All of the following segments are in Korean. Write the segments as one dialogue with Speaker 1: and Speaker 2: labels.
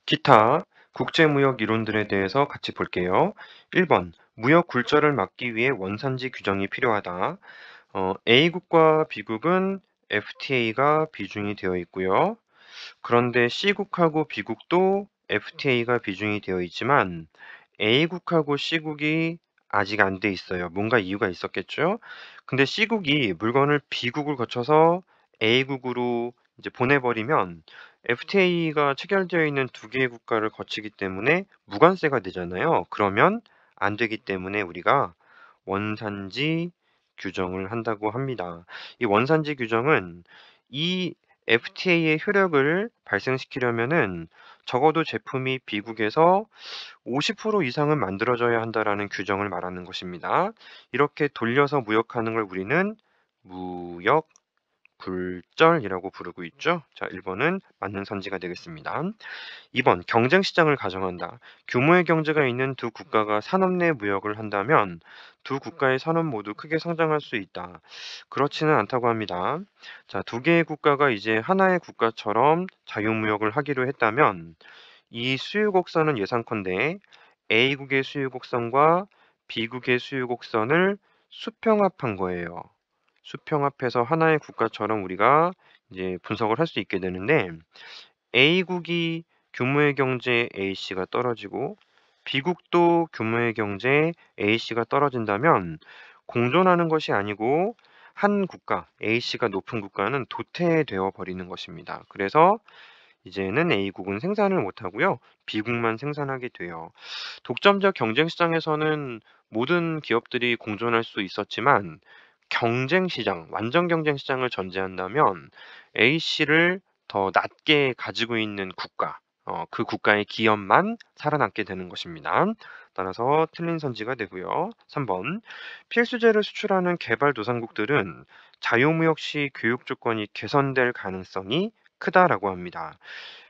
Speaker 1: 기타 국제무역 이론들에 대해서 같이 볼게요. 1번 무역 굴절을 막기 위해 원산지 규정이 필요하다. A국과 B국은 FTA가 비중이 되어 있고요. 그런데 C국하고 B국도 FTA가 비중이 되어 있지만 A국하고 C국이 아직 안 돼 있어요. 뭔가 이유가 있었겠죠? 근데 C국이 물건을 B국을 거쳐서 A국으로 이제 보내버리면 FTA가 체결되어 있는 두 개의 국가를 거치기 때문에 무관세가 되잖아요. 그러면 안 되기 때문에 우리가 원산지 규정을 한다고 합니다. 이 원산지 규정은 이 FTA의 효력을 발생시키려면은 적어도 제품이 B국에서 50% 이상은 만들어져야 한다라는 규정을 말하는 것입니다. 이렇게 돌려서 무역하는 걸 우리는 무역 굴절이라고 부르고 있죠. 자, 1번은 맞는 선지가 되겠습니다. 2번 경쟁 시장을 가정한다. 규모의 경제가 있는 두 국가가 산업 내 무역을 한다면 두 국가의 산업 모두 크게 성장할 수 있다. 그렇지는 않다고 합니다. 자, 두 개의 국가가 이제 하나의 국가처럼 자유무역을 하기로 했다면 이 수유곡선은 예상컨대 A국의 수유곡선과 B국의 수유곡선을 수평합한 거예요. 수평합해서 하나의 국가처럼 우리가 이제 분석을 할 수 있게 되는데 A국이 규모의 경제 A씨가 떨어지고 B국도 규모의 경제 A씨가 떨어진다면 공존하는 것이 아니고 한 국가 A씨가 높은 국가는 도태되어 버리는 것입니다. 그래서 이제는 A국은 생산을 못하고요. B국만 생산하게 돼요. 독점적 경쟁 시장에서는 모든 기업들이 공존할 수 있었지만 경쟁 시장, 완전 경쟁 시장을 전제한다면 A씨를 더 낮게 가지고 있는 국가, 그 국가의 기업만 살아남게 되는 것입니다. 따라서 틀린 선지가 되고요. 3번 필수재를 수출하는 개발도상국들은 자유무역 시 교육 조건이 개선될 가능성이 크다라고 합니다.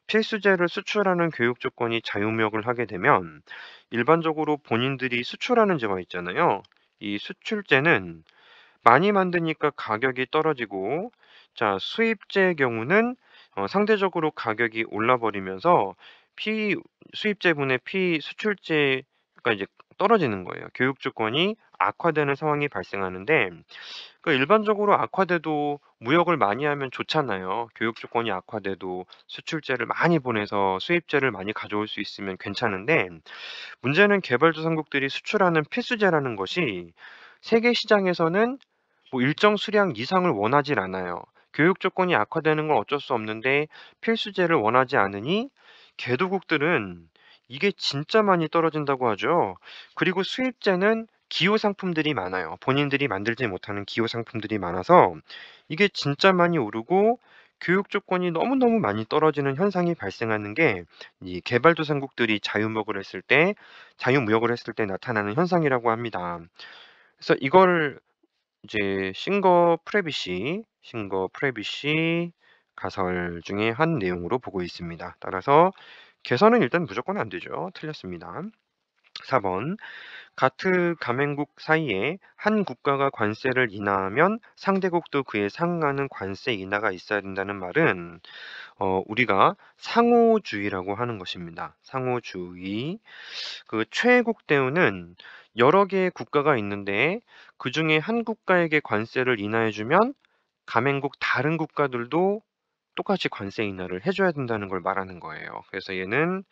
Speaker 1: 필수재를 수출하는 교육 조건이 자유무역을 하게 되면 일반적으로 본인들이 수출하는 재가 있잖아요. 이 수출재는 많이 만드니까 가격이 떨어지고, 자, 수입재의 경우는 상대적으로 가격이 올라버리면서 피 수입재분의 피 수출재가 이제 떨어지는 거예요. 교육 조건이 악화되는 상황이 발생하는데 일반적으로 악화돼도 무역을 많이 하면 좋잖아요. 교육 조건이 악화돼도 수출재를 많이 보내서 수입재를 많이 가져올 수 있으면 괜찮은데 문제는 개발도상국들이 수출하는 필수재라는 것이 세계 시장에서는 뭐 일정 수량 이상을 원하질 않아요. 교육 조건이 악화되는 건 어쩔 수 없는데 필수재를 원하지 않으니 개도국들은 이게 진짜 많이 떨어진다고 하죠. 그리고 수입재는 기호 상품들이 많아요. 본인들이 만들지 못하는 기호 상품들이 많아서 이게 진짜 많이 오르고 교육 조건이 너무너무 많이 떨어지는 현상이 발생하는 게 이 개발도상국들이 자유무역을 했을 때 나타나는 현상이라고 합니다. 그래서 이걸 이제 싱거 프레비시 가설 중에 한 내용으로 보고 있습니다. 따라서 개선은 일단 무조건 안 되죠. 틀렸습니다. 4번 가트 가맹국 사이에 한 국가가 관세를 인하하면 상대국도 그에 상응하는 관세 인하가 있어야 된다는 말은 우리가 상호주의라고 하는 것입니다. 상호주의. 그 최애국 대우는 여러 개의 국가가 있는데 그중에 한 국가에게 관세를 인하해주면 가맹국 다른 국가들도 똑같이 관세 인하를 해줘야 된다는 걸 말하는 거예요. 그래서 얘는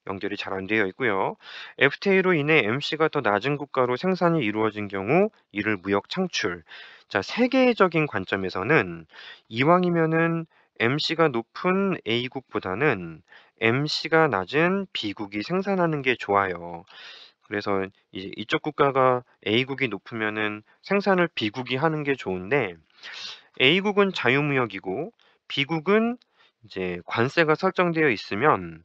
Speaker 1: 연결이 잘 안 되어 있고요. FTA로 인해 MC가 더 낮은 국가로 생산이 이루어진 경우 이를 무역 창출. 자, 세계적인 관점에서는 이왕이면은 MC가 높은 A국보다는 MC가 낮은 B국이 생산하는 게 좋아요. 그래서 이제 이쪽 국가가 A국이 높으면은 생산을 B국이 하는 게 좋은데 A국은 자유무역이고 B국은 이제 관세가 설정되어 있으면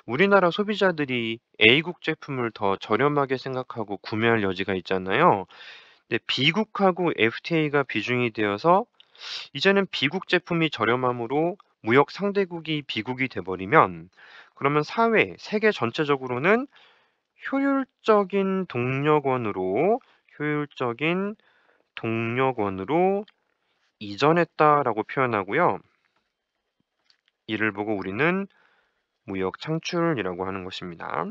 Speaker 1: 우리나라 소비자들이 A국 제품을 더 저렴하게 생각하고 구매할 여지가 있잖아요. 근데 B국하고 FTA가 비중이 되어서 이제는 B국 제품이 저렴하므로 무역 상대국이 B국이 돼버리면 그러면 세계 전체적으로는 효율적인 효율적인 동력원으로 이전했다라고 표현하고요. 이를 보고 우리는 무역 창출이라고 하는 것입니다.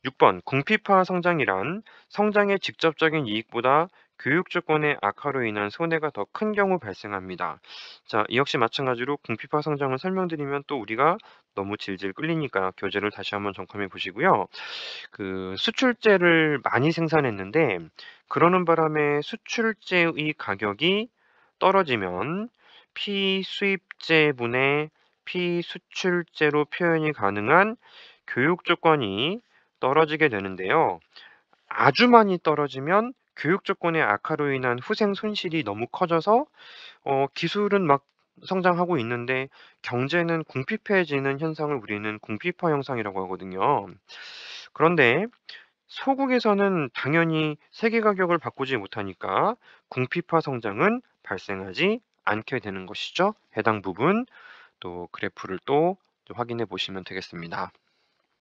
Speaker 1: 6번 궁핍화 성장이란 성장의 직접적인 이익보다 교육 조건의 악화로 인한 손해가 더 큰 경우 발생합니다. 자, 이 역시 마찬가지로 궁핍화 성장을 설명드리면 또 우리가 너무 질질 끌리니까 교재를 다시 한번 점검해 보시고요. 그 수출재를 많이 생산했는데 그러는 바람에 수출재의 가격이 떨어지면 피수입재분의 피수출재로 표현이 가능한 교육 조건이 떨어지게 되는데요. 아주 많이 떨어지면 교육 조건의 악화로 인한 후생 손실이 너무 커져서 기술은 막 성장하고 있는데 경제는 궁핍해지는 현상을 우리는 궁핍화 현상이라고 하거든요. 그런데 소국에서는 당연히 세계 가격을 바꾸지 못하니까 궁핍화 성장은 발생하지 않게 되는 것이죠. 해당 부분 또 그래프를 또 확인해 보시면 되겠습니다.